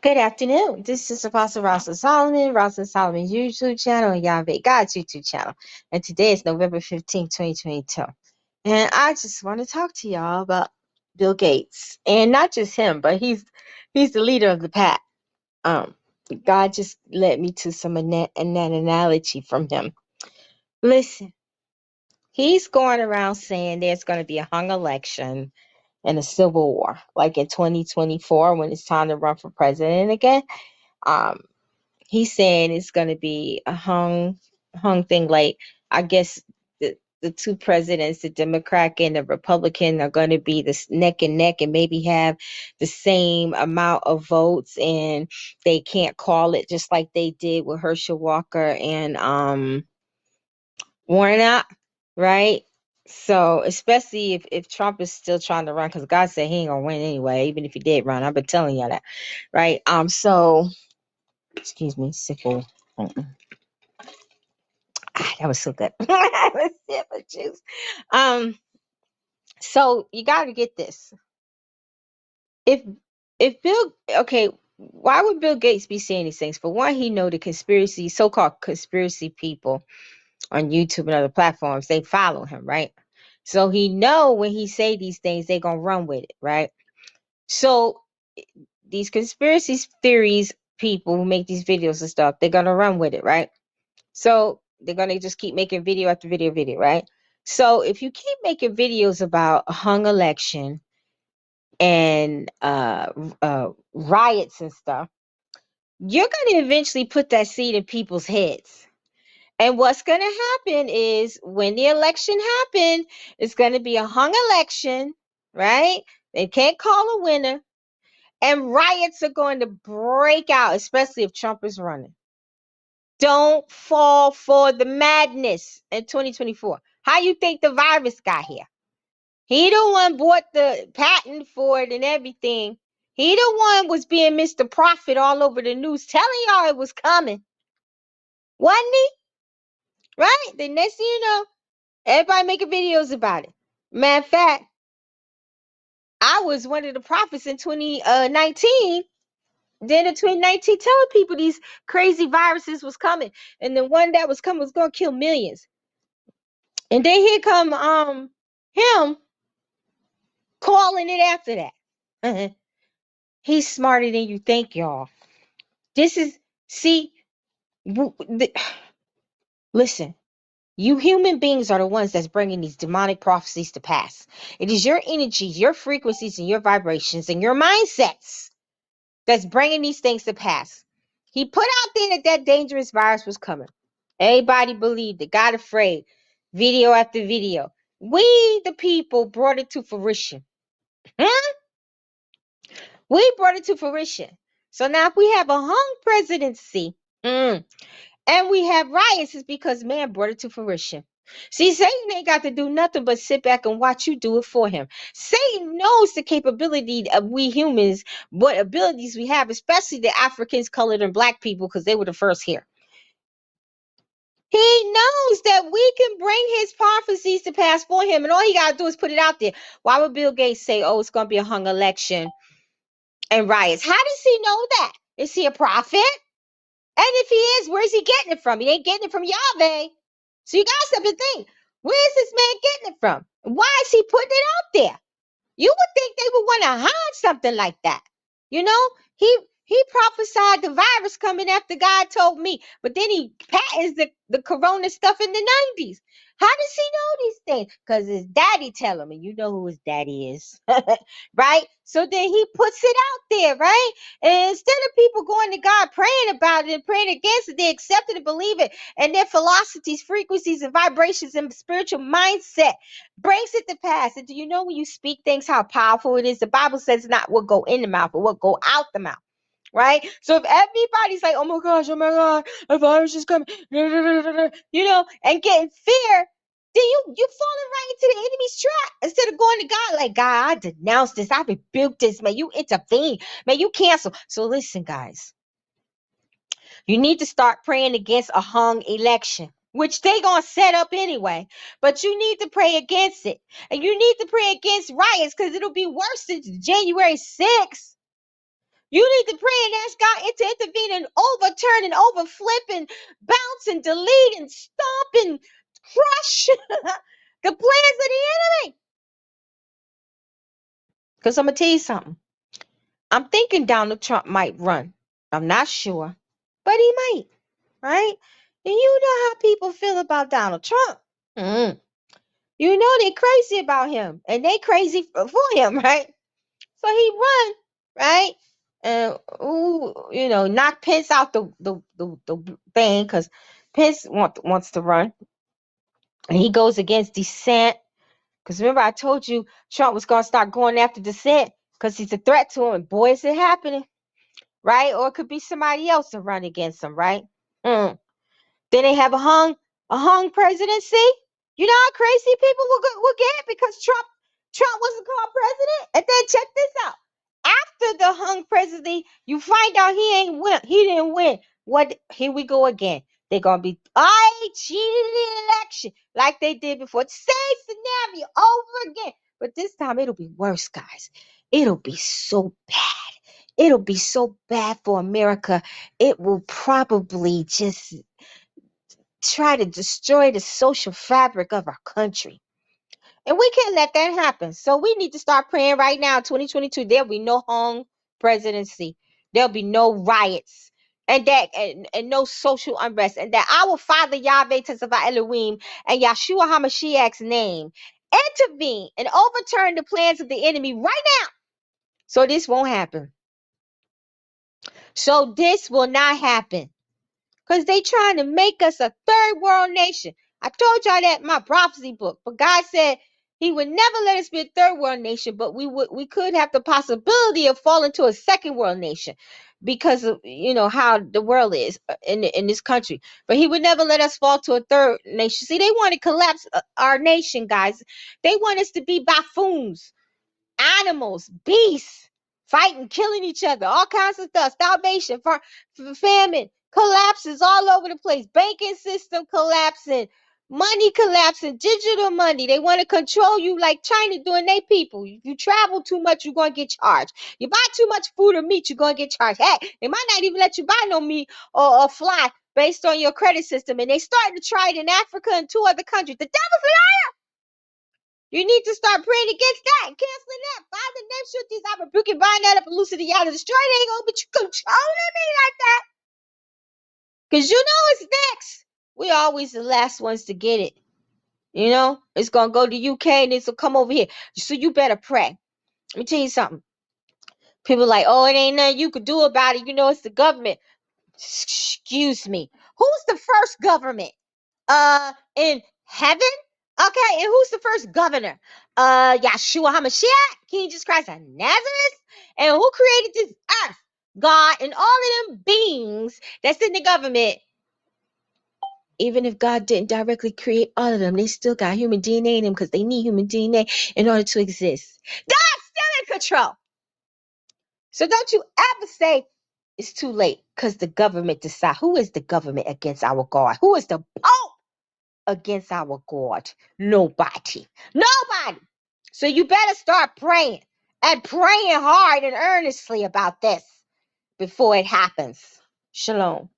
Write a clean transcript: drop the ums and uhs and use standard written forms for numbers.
Good afternoon. This is Apostle Rosalind Solomon, Rosalind Solomon's YouTube channel, and Yahweh God's YouTube channel. And today is November 15th, 2022. And I just want to talk to y'all about Bill Gates. And not just him, but he's the leader of the pack. God just led me to an analogy from him. Listen, he's going around saying there's going to be a hung election and a civil war, like in 2024 when it's time to run for president again. He's saying it's going to be a hung thing. Like, I guess the two presidents, the Democrat and the Republican, are going to be this neck and neck and maybe have the same amount of votes, and they can't call it, just like they did with Herschel Walker and Warnock, right? So especially if Trump is still trying to run, because God said he ain't gonna win anyway, even if he did run. I've been telling you that, right? So excuse me, sickle. That was so good. I was sip of juice. So you got to get this. If Bill, okay, why would Bill Gates be saying these things? For one, he know the so-called conspiracy people on YouTube and other platforms, they follow him, right? So he know when he say these things, they gonna run with it, right? So these conspiracy theories people who make these videos and stuff, they're gonna run with it, right? So they're gonna just keep making video after video, right? So if you keep making videos about a hung election and riots and stuff, you're gonna eventually put that seed in people's heads. And what's gonna happen is when the election happens, it's gonna be a hung election, right? They can't call a winner, and riots are going to break out, especially if Trump is running. Don't fall for the madness in 2024. How you think the virus got here? He the one bought the patent for it and everything. He the one was being Mr. Prophet all over the news, telling y'all it was coming. Wasn't he? Right? The next thing you know, everybody making videos about it. Matter of fact, I was one of the prophets in 2019. Then in 2019, telling people these crazy viruses was coming, and the one that was coming was gonna kill millions. And then here come him calling it after that. He's smarter than you think, y'all. Listen, you human beings are the ones that's bringing these demonic prophecies to pass. It is your energies, your frequencies, and your vibrations, and your mindsets that's bringing these things to pass. He put out there that dangerous virus was coming. Everybody believed it, got afraid. Video after video. We, the people, brought it to fruition. We brought it to fruition. So now if we have a hung presidency and we have riots, it's because man brought it to fruition. See, Satan ain't got to do nothing but sit back and watch you do it for him. Satan knows the capability of we humans, what abilities we have, especially the Africans, colored, and black people, because they were the first here. He knows that we can bring his prophecies to pass for him, and all he got to do is put it out there. Why would Bill Gates say, oh, it's going to be a hung election and riots? How does he know that? Is he a prophet? And if he is, where's he getting it from? He ain't getting it from Yahweh. So you guys have to think, where's this man getting it from? Why is he putting it out there? You would think they would want to hide something like that. You know, he prophesied the virus coming after God told me, but then he patents the corona stuff in the 90s. How does he know these things? Because his daddy tell him, and you know who his daddy is, right? So then he puts it out there, right? And instead of people going to God praying about it and praying against it, they accept it and believe it. And their philosophies, frequencies, and vibrations and spiritual mindset brings it to pass. And do you know when you speak things, how powerful it is? The Bible says not what go in the mouth, but what go out the mouth. Right? So if everybody's like, oh my God, a virus is coming, you know, and getting fear, then you're falling right into the enemy's trap. Instead of going to God, like, God, I denounce this, I rebuke this, man, you intervene, man, you cancel. So listen, guys, you need to start praying against a hung election, which they gonna set up anyway, but you need to pray against it. And you need to pray against riots, because it'll be worse than January 6th. You need to pray and ask God to intervene and overturn and overflip and bounce and delete and stomp and crush the plans of the enemy. Because I'm going to tell you something. I'm thinking Donald Trump might run. I'm not sure, but he might, right? And you know how people feel about Donald Trump. You know they crazy about him, and they crazy for him, right? So he run, right? And knock Pence out the thing, because Pence wants to run, and he goes against dissent. Because remember, I told you Trump was gonna start going after dissent because he's a threat to him. And boy, is it happening, right? Or it could be somebody else to run against him, right? Then they have a hung presidency. You know how crazy people will get because Trump wasn't called president. And then check this out. After the hung presidency, you find out he didn't win. What? Here we go again. They're gonna be, I cheated in the election like they did before. Same scenario over again. But this time it'll be worse, guys. It'll be so bad. It'll be so bad for America. It will probably just try to destroy the social fabric of our country. And we can't let that happen. So we need to start praying right now. 2022, there'll be no hung presidency. There'll be no riots. And no social unrest. And that our Father Yahweh Tesavah Elohim and Yahushua HaMashiach's name intervene and overturn the plans of the enemy right now. So this won't happen. So this will not happen. Because they trying to make us a third world nation. I told y'all that in my prophecy book. But God said he would never let us be a third world nation, but we could have the possibility of falling to a second world nation because of how the world is in this country. But he would never let us fall to a third nation. See, they want to collapse our nation, guys. They want us to be buffoons, animals, beasts, fighting, killing each other, all kinds of stuff, starvation, famine, collapses all over the place, banking system collapsing, money collapsing, digital money. They want to control you like China doing their people. If you travel too much, you're going to get charged. You buy too much food or meat, you're going to get charged. Heck, they might not even let you buy no meat or fly based on your credit system. And they starting to try it in Africa and 2 other countries. The devil's a liar. You need to start praying against that and canceling that. Father, name shoot these. I rebuke and bind that up and loose it out of destroy. They ain't gonna be controlling me like that. Because it's next. We're always the last ones to get it. It's gonna go to UK and it's gonna come over here. So you better pray. Let me tell you something. People like, oh, it ain't nothing you could do about it. It's the government. Excuse me. Who's the first government? In heaven? Okay, and who's the first governor? Yahushua HaMashiach, King Jesus Christ of Nazareth. And who created this earth? God and all of them beings that's in the government. Even if God didn't directly create all of them, they still got human DNA in them because they need human DNA in order to exist. God's still in control. So don't you ever say it's too late because the government decide. Who is the government against our God? Who is the Pope against our God? Nobody. So you better start praying and praying hard and earnestly about this before it happens. Shalom.